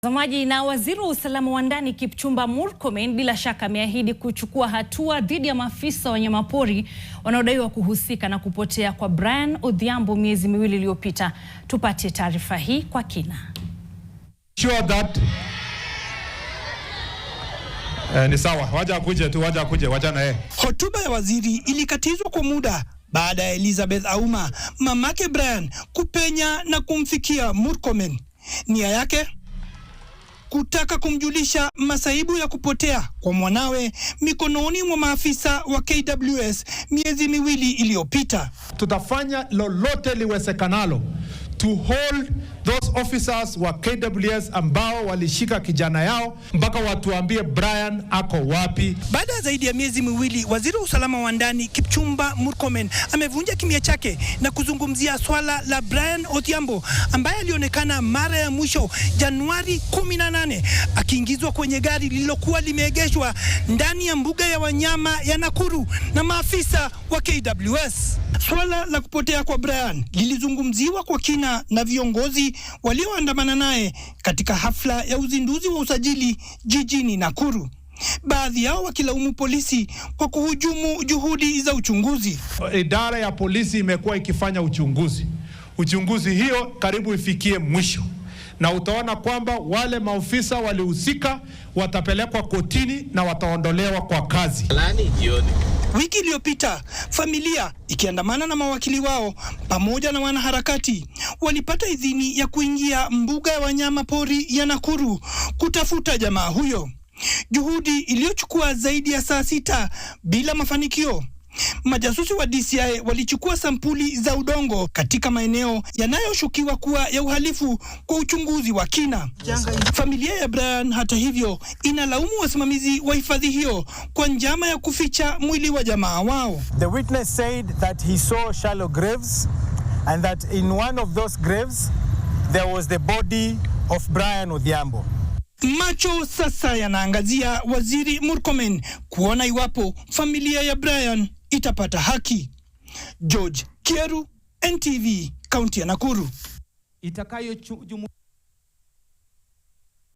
Mtazamaji, na waziri wa usalama wa ndani Kipchumba Murkomen bila shaka ameahidi kuchukua hatua dhidi ya maafisa wa wanyamapori wanaodaiwa kuhusika na kupotea kwa Brian Odhiambo miezi miwili iliyopita. Tupate taarifa hii kwa kina. Sure that ni sawa, waja na yeye. Hotuba ya waziri ilikatizwa kwa muda baada ya Elizabeth Auma, mamake Brian, kupenya na kumfikia Murkomen. Nia yake kutaka kumjulisha masaibu ya kupotea kwa mwanawe mikononi mwa maafisa wa KWS miezi miwili iliyopita. Tutafanya lolote liwezekanalo to hold those officers wa KWS ambao walishika kijana yao mpaka watuambie Brian ako wapi. Baada ya zaidi ya miezi miwili, waziri wa usalama wa ndani Kipchumba Murkomen amevunja kimya chake na kuzungumzia swala la Brian Odhiambo ambaye alionekana mara ya mwisho Januari 18 akiingizwa kwenye gari lililokuwa limeegeshwa ndani ya mbuga ya wanyama ya Nakuru na maafisa wa KWS. Swala la kupotea kwa Brian lilizungumziwa kwa kina na viongozi walioandamana naye katika hafla ya uzinduzi wa usajili jijini Nakuru. Baadhi yao wakilaumu polisi kwa kuhujumu juhudi za uchunguzi. Idara ya polisi imekuwa ikifanya uchunguzi hiyo karibu ifikie mwisho, na utaona kwamba wale maofisa walihusika watapelekwa kotini na wataondolewa kwa kazi. Wiki iliyopita, familia ikiandamana na mawakili wao pamoja na wanaharakati walipata idhini ya kuingia mbuga ya wanyama pori ya Nakuru kutafuta jamaa huyo. Juhudi iliyochukua zaidi ya saa 6 bila mafanikio. Majasusi wa DCI walichukua sampuli za udongo katika maeneo yanayoshukiwa kuwa ya uhalifu kwa uchunguzi wa kina. Familia ya Brian, hata hivyo, inalaumu wasimamizi wa hifadhi hiyo kwa njama ya kuficha mwili wa jamaa wao. The witness said that he saw shallow graves and that in one of those graves there was the body of Brian Odhiambo. Macho sasa yanaangazia waziri Murkomen kuona iwapo familia ya Brian itapata haki. George Kieru, NTV, kaunti ya Nakuru.